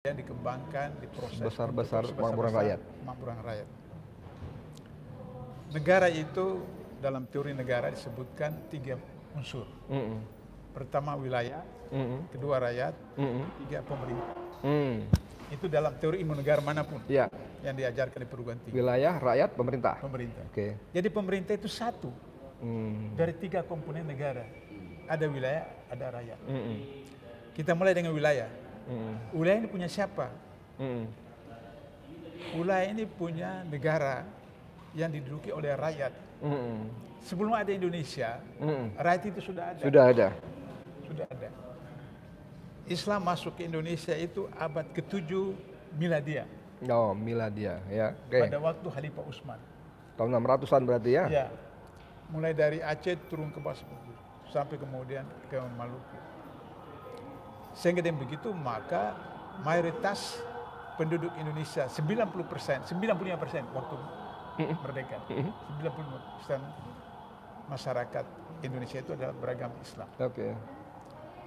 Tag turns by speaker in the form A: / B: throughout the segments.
A: yang dikembangkan, diproses
B: Besar-besar kemakmuran rakyat.
A: Kemakmuran rakyat. Negara itu dalam teori negara disebutkan 3 unsur. Pertama wilayah, kedua rakyat, tiga pemerintah. Itu dalam teori ilmu negara manapun yang diajarkan di perguruan tinggi.
B: Wilayah, rakyat, pemerintah.
A: Pemerintah.
B: Oke.
A: Jadi pemerintah itu satu dari 3 komponen negara. Ada wilayah, ada rakyat. Kita mulai dengan wilayah. Wilayah ini punya siapa? Wilayah ini punya negara yang diduduki oleh rakyat. Sebelum ada Indonesia, rakyat itu sudah ada.
B: Sudah ada.
A: Sudah ada. Islam masuk ke Indonesia itu abad ke-7 Miladiah.
B: Oh, Miladia, ya. Oke.
A: Pada waktu Khalifah Utsman.
B: Tahun 600-an berarti ya?
A: Ya. Mulai dari Aceh turun ke bawah sampai kemudian ke Maluku. Sehingga dengan begitu maka mayoritas penduduk Indonesia 90%, 95% waktu merdeka. 95% masyarakat Indonesia itu adalah beragama Islam.
B: Oke.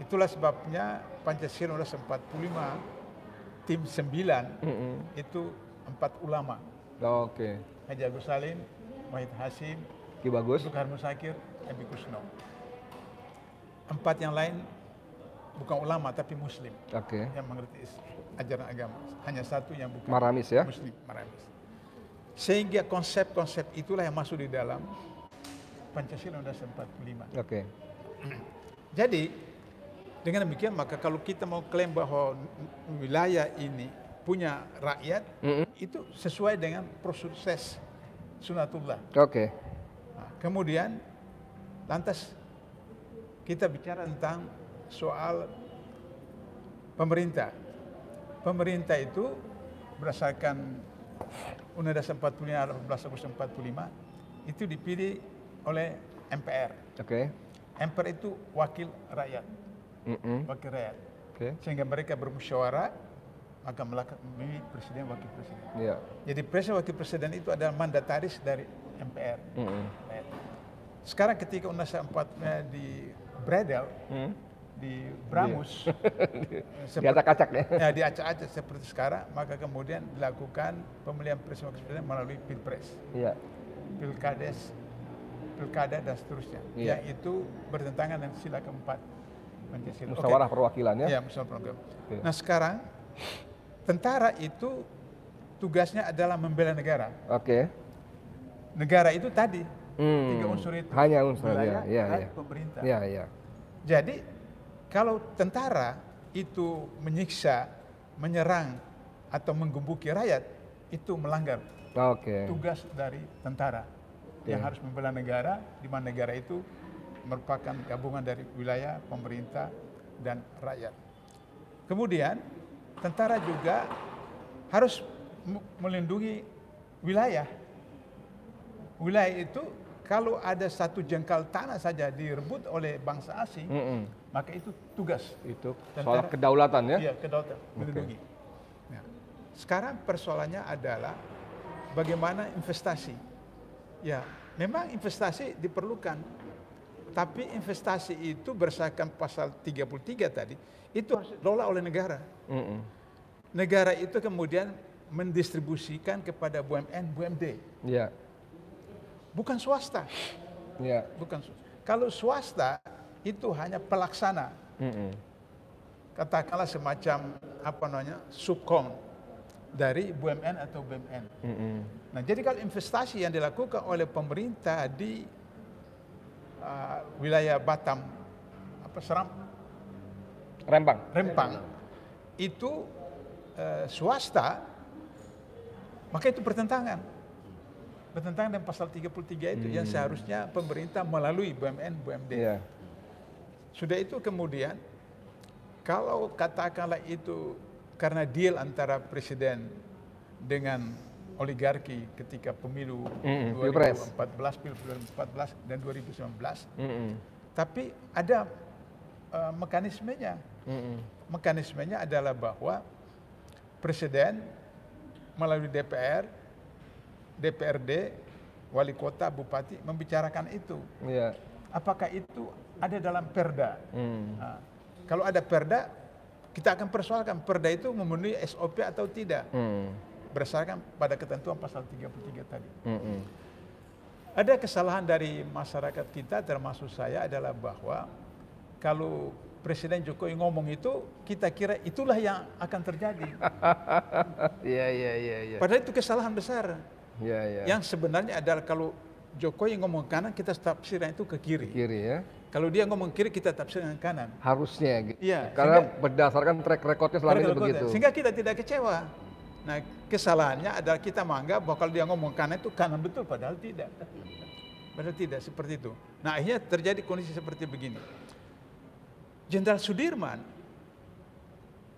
A: Itulah sebabnya Pancasila 45 tim 9 itu 4 ulama.
B: Oke.
A: Haji Agus Salim, Wahid Hasim,
B: Ki Bagus.
A: Soekarno Sakir, Ebi Kusno. 4 yang lain bukan ulama tapi muslim.
B: Oke.
A: Yang mengerti ajaran agama. Hanya satu yang bukan
B: Maramis ya?
A: muslim, Maramis. Sehingga konsep-konsep itulah yang masuk di dalam Pancasila 45.
B: Oke.
A: Jadi dengan demikian maka kalau kita mau klaim bahwa wilayah ini punya rakyat, itu sesuai dengan proses sunatullah.
B: Oke.
A: Nah, kemudian lantas kita bicara tentang soal pemerintah. Pemerintah itu berdasarkan Undang-Undang 45 Agustus 45 itu dipilih oleh MPR.
B: Oke.
A: MPR itu wakil rakyat. Wakil rakyat.
B: Oke.
A: Sehingga mereka bermusyawarah maka memilih presiden wakil presiden.
B: Iya.
A: Jadi presiden wakil presiden itu adalah mandataris dari MPR. Sekarang ketika Undang-Undang 45 di Bredel, di Bramus,
B: Diacak-acak ya?
A: Ya, diacak-acak seperti sekarang, maka kemudian dilakukan pemilihan presiden wakil presiden melalui pilpres,
B: Iya.
A: pilkada dan seterusnya,
B: Iya.
A: yang itu bertentangan dengan sila keempat Pancasila.
B: Musyawarah perwakilan ya?
A: Ya, musyawarah perwakilan. Nah sekarang tentara itu tugasnya adalah membela negara.
B: Oke.
A: Negara itu tadi 3 unsur itu.
B: Hanya unsur
A: wilayah,
B: ya,
A: rakyat, pemerintah.
B: Iya, iya.
A: Jadi kalau tentara itu menyiksa, menyerang atau menggebuki rakyat, itu melanggar
B: Oke.
A: tugas dari tentara yang harus membela negara, di mana negara itu merupakan gabungan dari wilayah, pemerintah, dan rakyat. Kemudian tentara juga harus melindungi wilayah. Wilayah itu kalau ada satu jengkal tanah saja direbut oleh bangsa asing, maka itu tugas.
B: Itu
A: Tentara.
B: soal kedaulatan ya?
A: Iya, kedaulatan, melindungi. Nah, sekarang persoalannya adalah bagaimana investasi. Ya, memang investasi diperlukan. Tapi investasi itu berdasarkan pasal 33 tadi, itu harus dikelola oleh negara. Negara itu kemudian mendistribusikan kepada BUMN, BUMD.
B: Iya.
A: Bukan swasta.
B: Iya.
A: Bukan. Kalau swasta itu hanya pelaksana. Katakanlah semacam subkon dari BUMN atau BUMN. Nah, jadi kalau investasi yang dilakukan oleh pemerintah di wilayah Batam, Rempang, itu swasta, maka itu bertentangan dengan pasal 33 itu yang seharusnya pemerintah melalui BUMN, BUMD.
B: Iya.
A: Sudah itu kemudian kalau katakanlah itu karena deal antara presiden dengan oligarki ketika pemilu 2014 dan 2019, tapi ada mekanismenya. Mekanismenya adalah bahwa presiden melalui DPR, DPRD, wali kota, bupati membicarakan itu.
B: Iya.
A: Apakah itu ada dalam perda? Nah, kalau ada perda, kita akan persoalkan perda itu memenuhi SOP atau tidak. Berdasarkan pada ketentuan pasal 33 tadi. Ada kesalahan dari masyarakat kita termasuk saya adalah bahwa kalau Presiden Jokowi ngomong itu, kita kira itulah yang akan terjadi.
B: Iya.
A: Padahal itu kesalahan besar.
B: Iya.
A: Yang sebenarnya adalah kalau Jokowi ngomong kanan, kita tafsirkan itu ke kiri.
B: Kiri ya.
A: Kalau dia ngomong kiri, kita tafsirkan kanan.
B: Harusnya gitu.
A: Iya,
B: Karena
A: sehingga,
B: berdasarkan track recordnya selama ini begitu.
A: sehingga kita tidak kecewa. Nah, kesalahannya adalah kita menganggap bahwa kalau dia ngomong kanan itu kanan betul, padahal tidak. Padahal tidak seperti itu. Nah, akhirnya terjadi kondisi seperti begini. Jenderal Sudirman,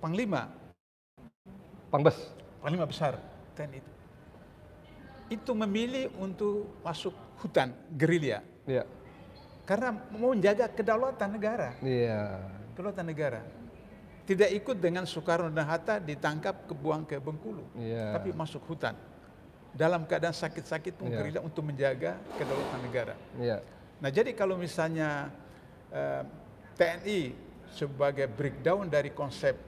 A: Panglima besar TNI itu memilih untuk masuk hutan gerilya.
B: Iya.
A: Karena mau menjaga kedaulatan negara.
B: Iya.
A: Kedaulatan negara. Tidak ikut dengan Soekarno dan Hatta ditangkap kebuang ke Bengkulu.
B: Iya.
A: Tapi masuk hutan. Dalam keadaan sakit-sakit pun gerilya untuk menjaga kedaulatan negara.
B: Iya.
A: Nah, jadi kalau misalnya TNI sebagai breakdown dari konsep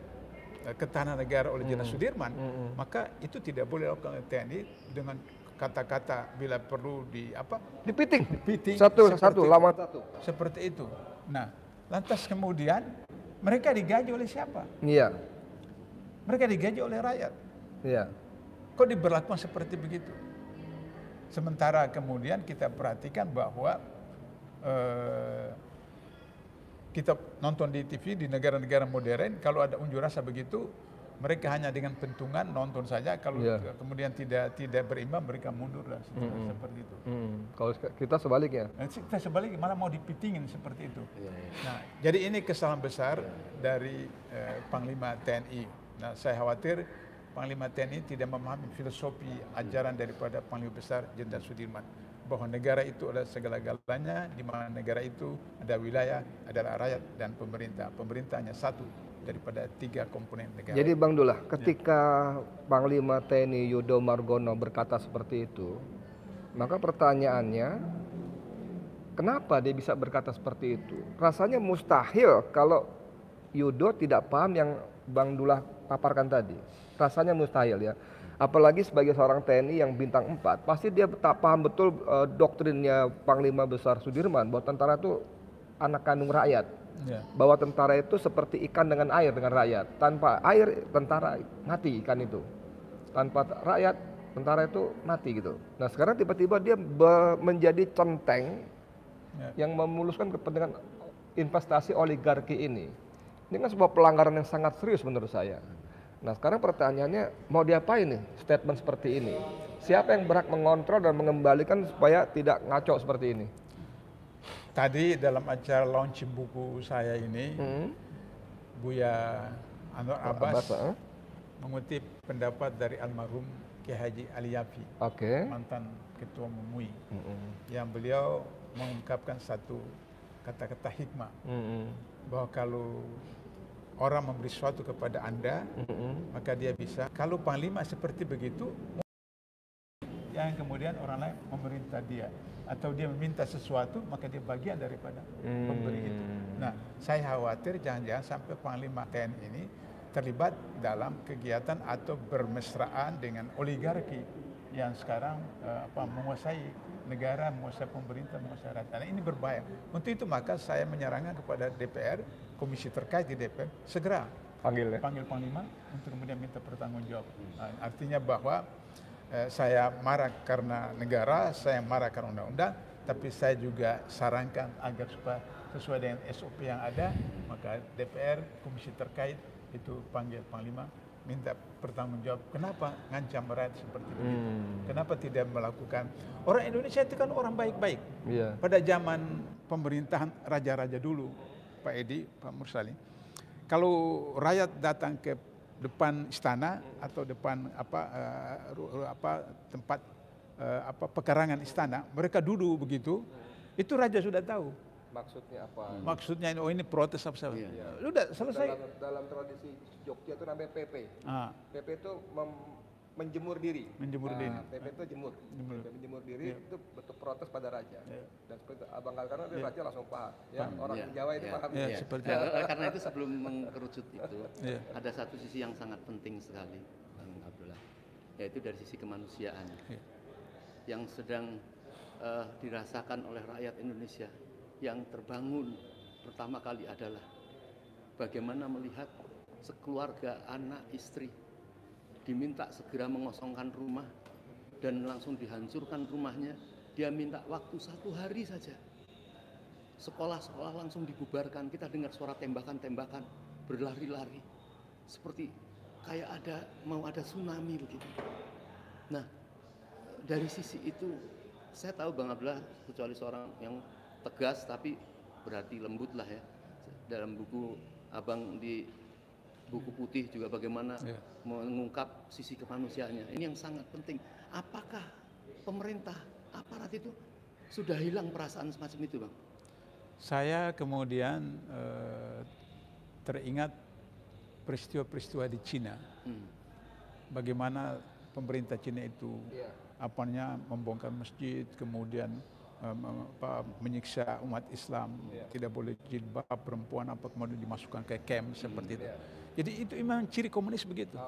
A: ketahanan negara oleh Jenderal Sudirman, maka itu tidak boleh dilakukan oleh TNI dengan kata-kata bila perlu
B: Dipiting.
A: satu
B: Lawan satu.
A: seperti itu. Nah, lantas kemudian mereka digaji oleh siapa?
B: Iya.
A: Mereka digaji oleh rakyat.
B: Iya.
A: Kok diberlakukan seperti begitu? Sementara kemudian kita perhatikan bahwa kita nonton di TV di negara-negara modern, kalau ada unjuk rasa begitu, mereka hanya dengan pentungan nonton saja. Kalau kemudian tidak berimbang, mereka mundur dan seperti itu.
B: Kalau kita sebaliknya.
A: Kita sebaliknya malah mau dipitingin seperti itu. Nah, jadi ini kesalahan besar dari Panglima TNI. Nah, saya khawatir Panglima TNI tidak memahami filosofi ajaran daripada Panglima Besar Jenderal Sudirman, bahwa negara itu adalah segala-galanya, di mana negara itu ada wilayah, adalah rakyat dan pemerintah. Pemerintah hanya satu daripada 3 komponen negara.
B: Jadi Bang Dullah, ketika Panglima TNI Yudo Margono berkata seperti itu, maka pertanyaannya, kenapa dia bisa berkata seperti itu? Rasanya mustahil kalau Yudo tidak paham yang Bang Dullah paparkan tadi. Rasanya mustahil ya. Apalagi sebagai seorang TNI yang bintang 4, pasti dia tak paham betul doktrinnya Panglima Besar Sudirman bahwa tentara itu anak kandung rakyat. Bahwa tentara itu seperti ikan dengan air dengan rakyat. Tanpa air tentara mati ikan itu. Tanpa rakyat tentara itu mati gitu. Nah, sekarang tiba-tiba dia menjadi centeng yang memuluskan kepentingan investasi oligarki ini. Ini kan sebuah pelanggaran yang sangat serius menurut saya. Nah, sekarang pertanyaannya mau diapain nih statement seperti ini? Siapa yang berhak mengontrol dan mengembalikan supaya tidak ngaco seperti ini?
A: Tadi dalam acara launching buku saya ini, Buya Anwar Abbas mengutip pendapat dari almarhum Kiai Haji Ali Yafi, mantan Ketua MUI, yang beliau mengungkapkan satu kata-kata hikmah, bahwa kalau orang memberi sesuatu kepada Anda, maka dia bisa. Kalau Panglima seperti begitu, yang kemudian orang lain memerintah dia, atau dia meminta sesuatu, maka dia bagian daripada pemberi itu. Nah, saya khawatir jangan-jangan sampai Panglima TNI ini terlibat dalam kegiatan atau bermesraan dengan oligarki yang sekarang menguasai negara, menguasai pemerintah, menguasai rakyat. Nah, ini berbahaya. Untuk itu maka saya menyarankan kepada DPR, komisi terkait di DPR, segera panggil Panglima untuk kemudian minta pertanggungjawab. Nah, artinya bahwa saya marah karena negara, saya marah karena undang-undang, tapi saya juga sarankan agar supaya sesuai dengan SOP yang ada, maka DPR, komisi terkait itu panggil Panglima, minta pertanggungjawab. Kenapa ngancam rakyat seperti begitu? Kenapa tidak melakukan? Orang Indonesia itu kan orang baik-baik. Pada zaman pemerintahan raja-raja dulu, Pak Edi, Pak Mursali, kalau rakyat datang ke depan istana atau depan tempat pekarangan istana, mereka duduk begitu, itu raja sudah tahu.
B: Maksudnya apa?
A: Maksudnya ini protes apa saja. Sudah selesai.
B: Dalam tradisi Jogja itu namanya PP. PP itu menjemur diri.
A: Menjemur diri.
B: TP itu jemur. Menjemur diri itu bentuk protes pada raja. Dan seperti Abang karena raja langsung paham. Ya, orang Jawa itu paham.
A: Seperti
C: karena itu sebelum mengkerucut itu ada satu sisi yang sangat penting sekali, Bang Abdullah, yaitu dari sisi kemanusiaan yang sedang dirasakan oleh rakyat Indonesia. Yang terbangun pertama kali adalah bagaimana melihat sekeluarga, anak, istri diminta segera mengosongkan rumah dan langsung dihancurkan rumahnya. Dia minta waktu 1 hari saja. Sekolah-sekolah langsung dibubarkan. Kita dengar suara tembakan-tembakan, berlari-lari. Seperti kayak mau ada tsunami begitu. Nah, dari sisi itu saya tahu Bang Abdullah kecuali seorang yang tegas tapi berarti lembut lah ya. Dalam buku Abang di buku putih juga bagaimana mengungkap sisi kemanusiaannya. Ini yang sangat penting. Apakah pemerintah, aparat itu sudah hilang perasaan semacam itu, Bang?
A: Saya kemudian teringat peristiwa-peristiwa di Cina. Bagaimana pemerintah Cina itu membongkar masjid, kemudian menyiksa umat Islam, tidak boleh jilbab perempuan kemudian dimasukkan ke camp seperti itu. Jadi itu memang ciri komunis begitu.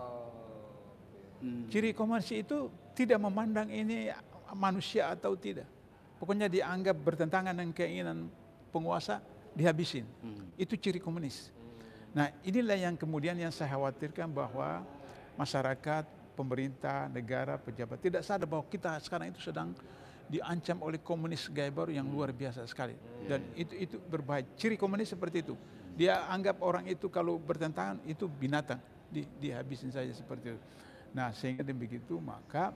A: Ciri komunis itu tidak memandang ini manusia atau tidak. Pokoknya dianggap bertentangan dengan keinginan penguasa, dihabisin. Itu ciri komunis. Nah, inilah yang kemudian yang saya khawatirkan bahwa masyarakat, pemerintah, negara, pejabat tidak sadar bahwa kita sekarang itu sedang diancam oleh komunis gaya baru yang luar biasa sekali. Dan itu berbahaya. Ciri komunis seperti itu. Dia anggap orang itu kalau bertentangan itu binatang, dihabisin saja seperti itu. Nah, sehingga begitu maka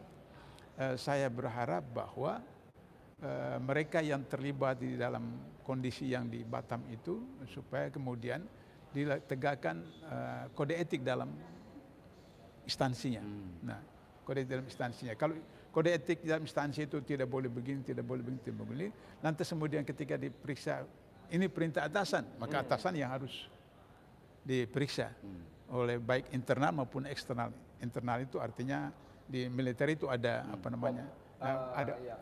A: saya berharap bahwa mereka yang terlibat di dalam kondisi yang di Batam itu supaya kemudian ditegakkan kode etik dalam instansinya. Nah, kode etik dalam instansinya. Kalau kode etik dalam instansi itu tidak boleh begini, tidak boleh begini, tidak boleh. Lantas kemudian ketika diperiksa, ini perintah atasan, maka atasan yang harus diperiksa oleh baik internal maupun eksternal. Internal itu artinya di militer itu ada apa namanya?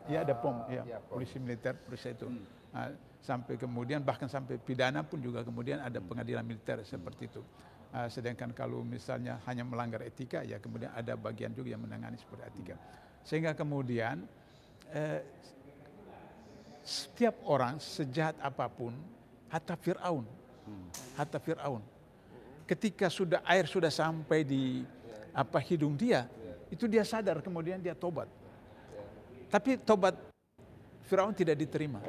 A: Ada POM, polisi militer, polisi itu. Sampai kemudian bahkan sampai pidana pun juga kemudian ada pengadilan militer seperti itu. Sedangkan kalau misalnya hanya melanggar etika, ya kemudian ada bagian juga yang menangani seperti etika. Sehingga kemudian setiap orang sejahat apapun, hatta Fir'aun, ketika air sudah sampai di hidung dia, itu dia sadar kemudian dia tobat. Tapi tobat Fir'aun tidak diterima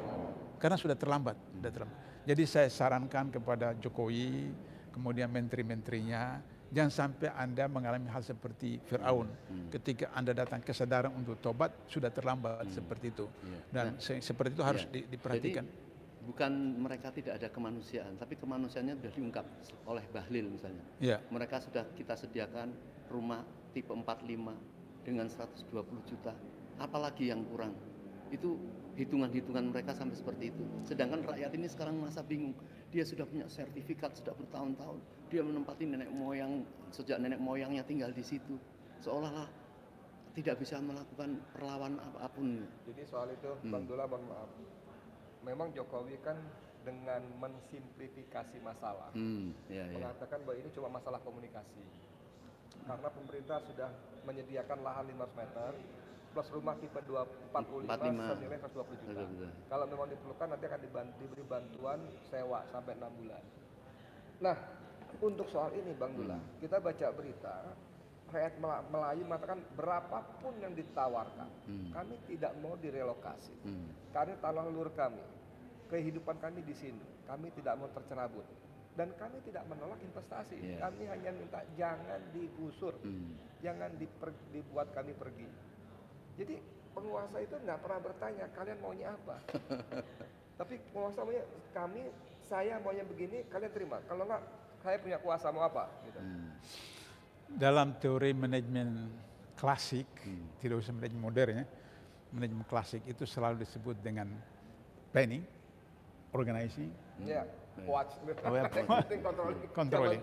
A: karena sudah terlambat. Jadi saya sarankan kepada Jokowi, kemudian menteri-menterinya, jangan sampai Anda mengalami hal seperti Fir'aun. Ketika Anda datang kesadaran untuk tobat, sudah terlambat seperti itu. Dan seperti itu harus diperhatikan.
C: Jadi, bukan mereka tidak ada kemanusiaan, tapi kemanusiaannya sudah diungkap oleh Bahlil misalnya. Mereka sudah kita sediakan rumah tipe 45 dengan 120 juta. Apalagi yang kurang? Itu hitungan-hitungan mereka sampai seperti itu. Sedangkan rakyat ini sekarang merasa bingung. Dia sudah punya sertifikat sudah bertahun-tahun. Dia menempati nenek moyang sejak nenek moyangnya tinggal di situ. Seolah-olah tidak bisa melakukan perlawanan apapun.
B: Jadi soal itu, Bang Dula, mohon maaf. Memang Jokowi kan dengan mensimplifikasi masalah, mengatakan bahwa ini cuma masalah komunikasi. Karena pemerintah sudah menyediakan lahan 500 meter plus rumah tipe 45 senilai 120 juta. Kalau memang diperlukan nanti akan diberi bantuan sewa sampai 6 bulan. Nah, untuk soal ini Bang Dula, kita baca berita rakyat Melayu mengatakan berapapun yang ditawarkan, kami tidak mau direlokasi. Karena tanah leluhur kami, kehidupan kami di sini, kami tidak mau tercerabut. Dan kami tidak menolak investasi. Kami hanya minta jangan digusur, jangan dibuat kami pergi. Jadi penguasa itu nggak pernah bertanya kalian maunya apa. Tapi penguasa maunya saya maunya begini, kalian terima. Kalau nggak, saya punya kuasa mau apa. Gitu.
A: Dalam teori manajemen klasik, tidak usah manajemen modern ya, manajemen klasik itu selalu disebut dengan planning, organizing, controlling.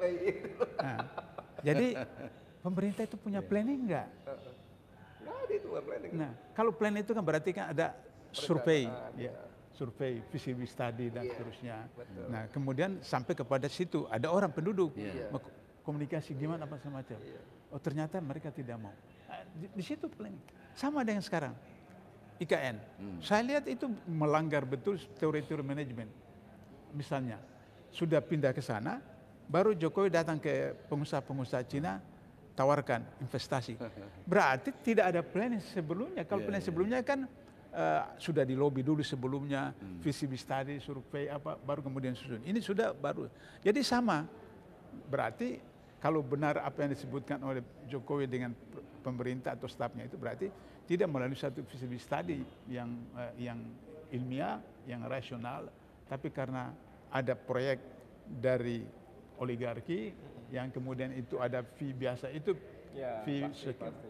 A: Nah, jadi pemerintah itu punya planning enggak?
B: itu planning.
A: Nah, kalau plan itu kan berarti kan ada survei, ya, survei, feasibility study dan seterusnya.
B: Betul.
A: Nah, kemudian sampai kepada situ ada orang penduduk komunikasi gimana apa semacam. Oh ternyata mereka tidak mau. Nah, di situ planning. Sama dengan sekarang IKN. Saya lihat itu melanggar betul teori-teori manajemen. Misalnya sudah pindah ke sana, baru Jokowi datang ke pengusaha-pengusaha Cina, tawarkan investasi. Berarti tidak ada planning sebelumnya. Kalau planning sebelumnya kan sudah di lobby dulu sebelumnya, feasibility study, survei apa, baru kemudian susun. Ini sudah baru. Jadi sama. Berarti kalau benar apa yang disebutkan oleh Jokowi dengan pemerintah atau stafnya itu berarti tidak melalui satu feasibility study yang ilmiah, yang rasional, tapi karena ada proyek dari oligarki yang kemudian itu ada fee biasa itu fee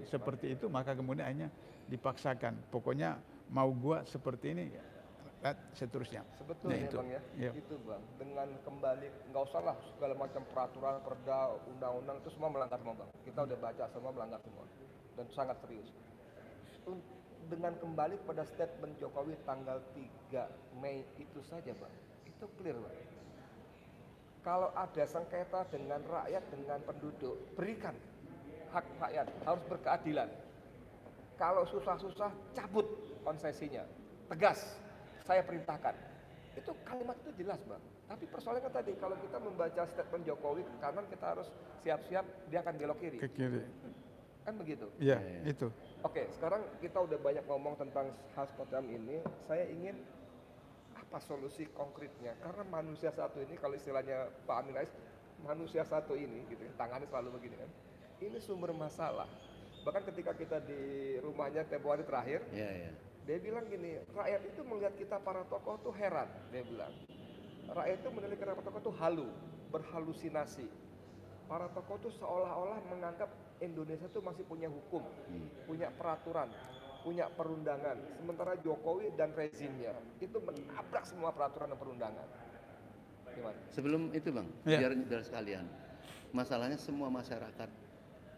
A: seperti itu, maka kemudian akhirnya dipaksakan. Pokoknya mau gua seperti ini dan seterusnya.
B: Sebetulnya
A: itu.
B: Bang ya, itu Bang, dengan kembali nggak usah lah segala macam peraturan, perda, undang-undang itu semua melanggar semua Bang. Kita udah baca semua melanggar semua dan sangat serius. Dengan kembali pada statement Jokowi tanggal 3 Mei itu saja Bang, itu clear Bang. Kalau ada sengketa dengan rakyat, dengan penduduk, berikan hak rakyat, harus berkeadilan. Kalau susah-susah, cabut konsesinya, tegas, saya perintahkan. Itu kalimat itu jelas Bang. Tapi persoalannya tadi, kalau kita membaca statement Jokowi ke kanan, kita harus siap-siap dia akan belok kiri.
A: Ke kiri.
B: Kan begitu?
A: Iya, itu.
B: Oke, sekarang kita udah banyak ngomong tentang hal semacam ini. Saya ingin apa solusi konkretnya? Karena manusia satu ini, kalau istilahnya Pak Amin Rais, manusia satu ini, gitu, tangannya selalu begini kan. Ini sumber masalah. Bahkan ketika kita di rumahnya tempo hari terakhir, dia bilang gini, rakyat itu melihat kita para tokoh tuh heran, dia bilang. Rakyat itu menilai kita para tokoh tuh halu, berhalusinasi. Para tokoh tuh seolah-olah menganggap Indonesia tuh masih punya hukum, punya peraturan, punya perundangan. Sementara Jokowi dan rezimnya itu menabrak semua peraturan dan perundangan. Gimana?
C: Sebelum itu Bang, biar sekalian, masalahnya semua masyarakat,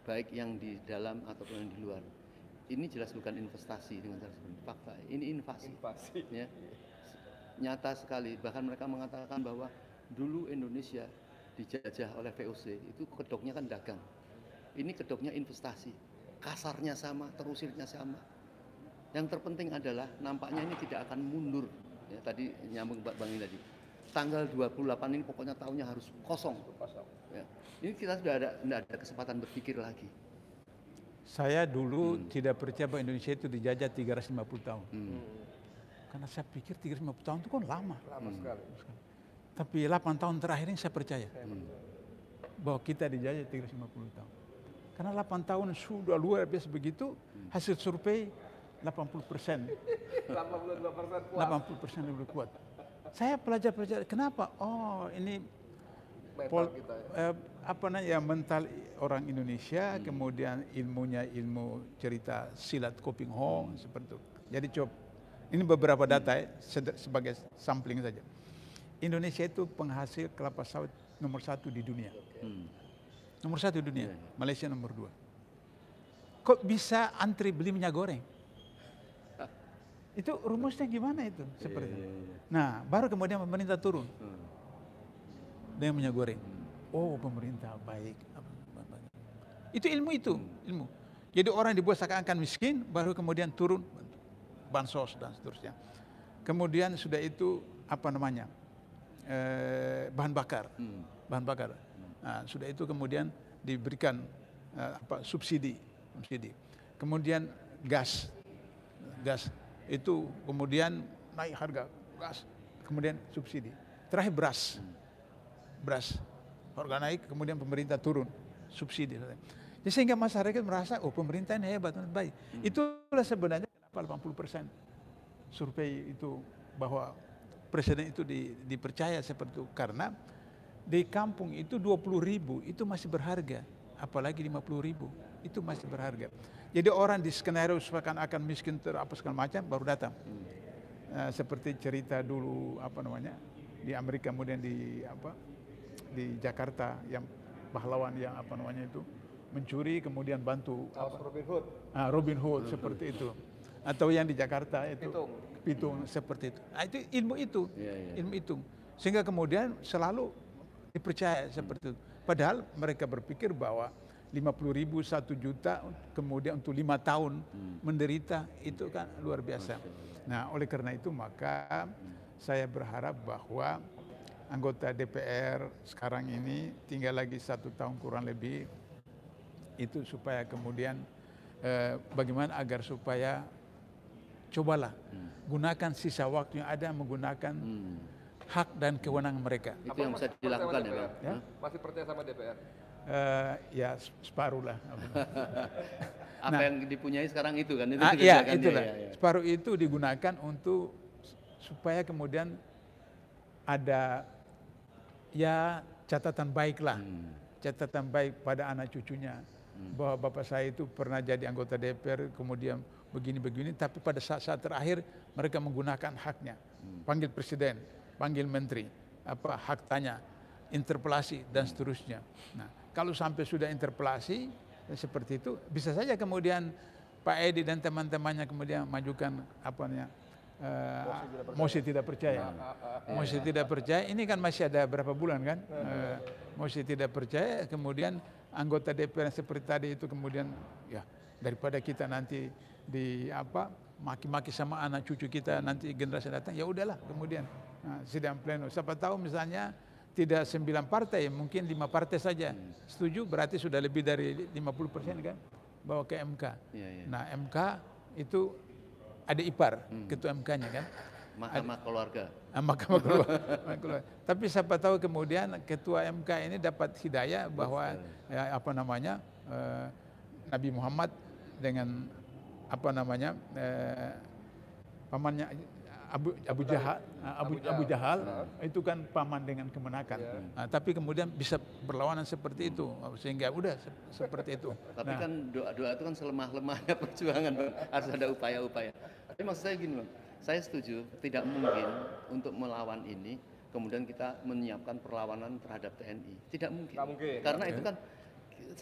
C: baik yang di dalam ataupun yang di luar, ini jelas bukan investasi dengan cara seperti fakta, ini invasi. Ya. Nyata sekali, bahkan mereka mengatakan bahwa dulu Indonesia dijajah oleh VOC, itu kedoknya kan dagang. Ini kedoknya investasi, kasarnya sama, terusirnya sama. Yang terpenting adalah nampaknya ini tidak akan mundur. Ya, tadi nyambung Bang ini tadi. Tanggal 28 ini pokoknya tahunnya harus kosong. Ya. Ini kita sudah tidak ada kesempatan berpikir lagi.
A: Saya dulu tidak percaya bahwa Indonesia itu dijajah 350 tahun. Karena saya pikir 350 tahun itu kan lama.
B: Lama sekali.
A: Tapi 8 tahun terakhir ini saya percaya bahwa kita dijajah 350 tahun. Karena 8 tahun sudah luar biasa begitu, hasil survei 80%.
B: 82% kuat.
A: 80% lebih kuat. Saya pelajari kenapa? Oh, ini mental orang Indonesia, kemudian ilmunya ilmu cerita silat Koping Hong seperti itu. Jadi coba ini beberapa data sebagai sampling saja. Indonesia itu penghasil kelapa sawit nomor 1 di dunia. Nomor 1 di dunia, Malaysia nomor 2. Kok bisa antri beli minyak goreng? Itu rumusnya gimana itu? Seperti itu. Nah, baru kemudian pemerintah turun dengan minyak goreng. Oh, pemerintah baik. Itu ilmu ilmu. Jadi orang dibuat seakan-akan miskin, baru kemudian turun bansos dan seterusnya. Kemudian sudah itu bahan bakar. Nah, sudah itu kemudian diberikan subsidi. Kemudian gas itu kemudian naik harga gas, kemudian subsidi. Terakhir beras harga naik, kemudian pemerintah turun subsidi. Jadi sehingga masyarakat merasa pemerintah ini hebat, baik. Itulah sebenarnya kenapa 80% survei itu bahwa presiden itu dipercaya seperti itu, karena di kampung itu 20.000 itu masih berharga, apalagi 50.000 itu masih berharga. Jadi orang di skenario akan miskin apa segala macam baru datang. Seperti cerita dulu di Amerika, kemudian di Jakarta yang pahlawan yang mencuri kemudian bantu
B: Robin Hood.
A: Robin Hood seperti itu. Atau yang di Jakarta itu pitung seperti itu. Nah, itu ilmu itu, ilmu itu. Sehingga kemudian selalu dipercaya seperti itu. Padahal mereka berpikir bahwa 50.000, 1 juta, kemudian untuk 5 tahun menderita, itu kan luar biasa. Nah, oleh karena itu maka saya berharap bahwa anggota DPR sekarang ini tinggal lagi 1 tahun kurang lebih, itu supaya kemudian bagaimana agar supaya cobalah gunakan sisa waktu yang ada menggunakan hak dan kewenangan mereka.
C: Itu yang bisa dilakukan ya Bang?
B: Ya? Masih percaya sama DPR?
A: Ya separuh lah.
C: Apa yang dipunyai sekarang itu kan? Itu
A: Iya, itulah. Separuh itu digunakan untuk supaya kemudian ada ya catatan baik lah. Catatan baik pada anak cucunya. Bahwa bapak saya itu pernah jadi anggota DPR, kemudian begini-begini, tapi pada saat-saat terakhir mereka menggunakan haknya. Panggil presiden, panggil menteri, hak tanya, interpelasi dan seterusnya. Nah, kalau sampai sudah interpelasi seperti itu, bisa saja kemudian Pak Edi dan teman-temannya kemudian majukan mosi tidak percaya. Mosi tidak percaya, ini kan masih ada berapa bulan kan? Mosi tidak percaya, kemudian anggota DPR seperti tadi itu kemudian ya daripada kita nanti maki-maki sama anak cucu kita nanti generasi datang, ya udahlah kemudian sidang pleno. Siapa tahu misalnya tidak 9 partai, mungkin 5 partai saja setuju, berarti sudah lebih dari 50% kan bawa ke MK. Nah, MK itu ada ipar ketua MK-nya kan.
C: Mahkamah Keluarga.
A: Mahkamah Keluarga. Tapi siapa tahu kemudian ketua MK ini dapat hidayah bahwa Nabi Muhammad dengan pamannya Abu Jahal itu kan paman dengan kemenakan. Nah, tapi kemudian bisa berlawanan seperti itu sehingga udah seperti itu.
C: Tapi kan doa-doa itu kan selemah-lemahnya perjuangan, Bang. Harus ada upaya-upaya. Tapi maksud saya gini, Bang. Saya setuju tidak mungkin untuk melawan ini kemudian kita menyiapkan perlawanan terhadap TNI. Tidak mungkin. Karena itu kan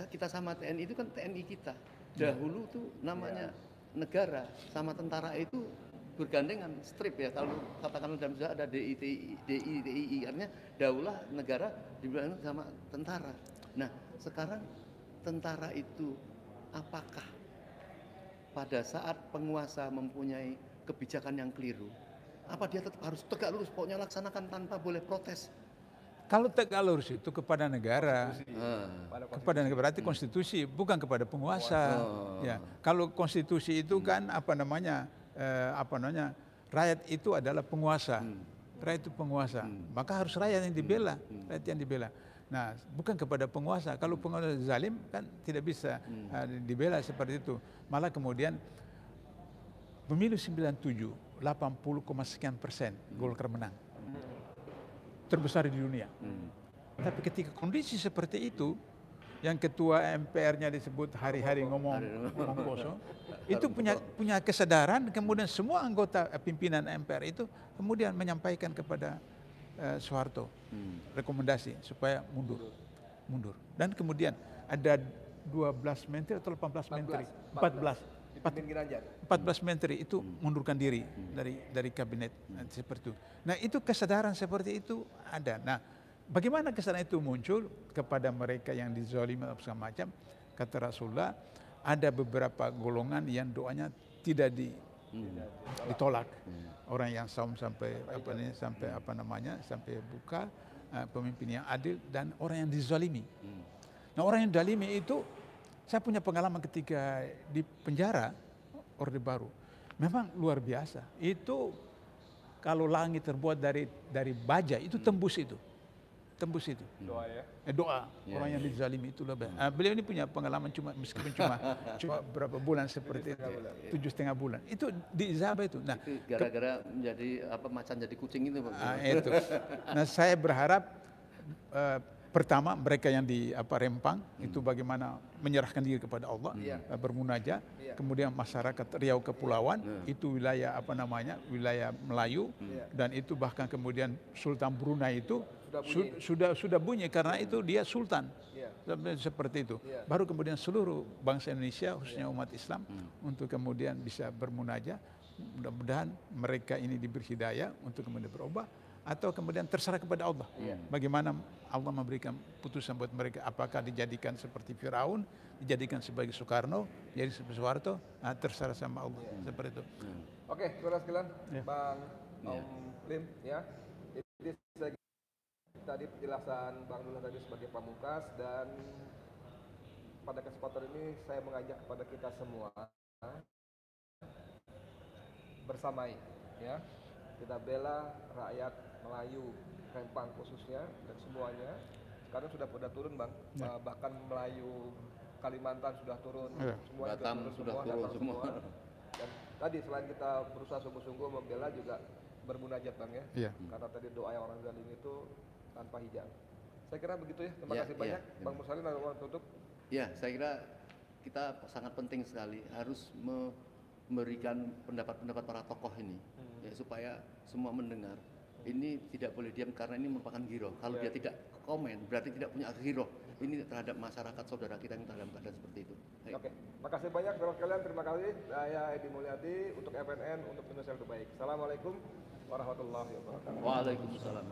C: kita sama TNI itu kan TNI kita. Dahulu tuh namanya negara sama tentara itu bergandengan, strip ya, kalau katakanlah dalam sejarah ada DI, artinya daulah negara dibilang sama tentara. Nah, sekarang tentara itu apakah pada saat penguasa mempunyai kebijakan yang keliru, apa dia tetap harus tegak lurus, pokoknya laksanakan tanpa boleh protes?
A: Kalau tegak lurus itu kepada negara, kepada negara berarti konstitusi, bukan kepada penguasa. Ya, kalau konstitusi itu kan rakyat itu adalah penguasa, rakyat itu penguasa, maka harus rakyat yang dibela, rakyat yang dibela. Nah, bukan kepada penguasa. Kalau penguasa zalim kan tidak bisa dibela seperti itu. Malah kemudian pemilu 97, 80,sekian% Golkar menang, terbesar di dunia. Tapi ketika kondisi seperti itu, yang ketua MPR-nya disebut hari-hari ngomong kosong, itu punya kesadaran, kemudian semua anggota pimpinan MPR itu kemudian menyampaikan kepada Soeharto rekomendasi supaya mundur. Dan kemudian ada 12 menteri atau 18 menteri, 14 menteri itu mundurkan diri dari kabinet seperti itu. Nah, itu kesadaran seperti itu ada. Nah, bagaimana kesadaran itu muncul kepada mereka yang dizalimi atau segala macam? Kata Rasulullah, ada beberapa golongan yang doanya tidak ditolak. Orang yang saum sampai buka, pemimpin yang adil, dan orang yang dizalimi. Nah, orang yang dizalimi itu, saya punya pengalaman ketika di penjara Orde Baru. Memang luar biasa. Itu kalau langit terbuat dari baja, itu tembus itu. Doa ya? Doa. Orang yang dizalimi itu lebih. Beliau ini punya pengalaman meskipun cuma berapa bulan seperti itu, 7,5 bulan. Itu di Izabah itu. Nah,
C: itu gara-gara menjadi macan jadi kucing itu, Pak.
A: Itu. Nah, saya berharap pertama mereka yang di Rempang itu bagaimana menyerahkan diri kepada Allah, bermunajat. Kemudian masyarakat Riau Kepulauan itu wilayah wilayah Melayu, dan itu bahkan kemudian Sultan Brunei itu sudah bunyi karena itu dia sultan. seperti itu. Baru kemudian seluruh bangsa Indonesia, khususnya umat Islam, untuk kemudian bisa bermunajat. Mudah-mudahan mereka ini diberi hidayah untuk kemudian berubah, atau kemudian terserah kepada Allah. Bagaimana Allah memberikan putusan buat mereka, apakah dijadikan seperti Firaun, dijadikan sebagai Soekarno, jadi seperti Soeharto, terserah sama Allah. Seperti itu.
B: Oke, saudara sekalian, Bang Lim, ya. Jadi tadi penjelasan Bang Dullah tadi sebagai pamungkas, dan pada kesempatan ini saya mengajak kepada kita semua bersamai, ya, kita bela rakyat Melayu, Rempang khususnya, dan semuanya. Sekarang sudah pada turun, Bang, bahkan Melayu Kalimantan sudah turun, semua
C: Batam sudah turun semua.
B: Dan tadi selain kita berusaha sungguh-sungguh membela, juga bermunajat, Bang, ya. Karena tadi doa yang orang zalim itu tanpa hijab. Saya kira begitu, ya. Terima kasih banyak, Bang Mursalin. Ada orang tutup? Ya,
C: saya kira kita sangat penting sekali harus memberikan pendapat-pendapat para tokoh ini, ya, supaya semua mendengar. Ini tidak boleh diam, karena ini merupakan giroh. Kalau dia tidak komen, berarti tidak punya giroh ini terhadap masyarakat saudara kita yang dalam keadaan seperti itu.
B: Oke, makasih banyak saudara sekalian. Terima kasih. Saya Edi Mulyadi untuk FNN, untuk Indonesia Lebih Baik. Assalamualaikum warahmatullahi wabarakatuh.
C: Waalaikumsalam.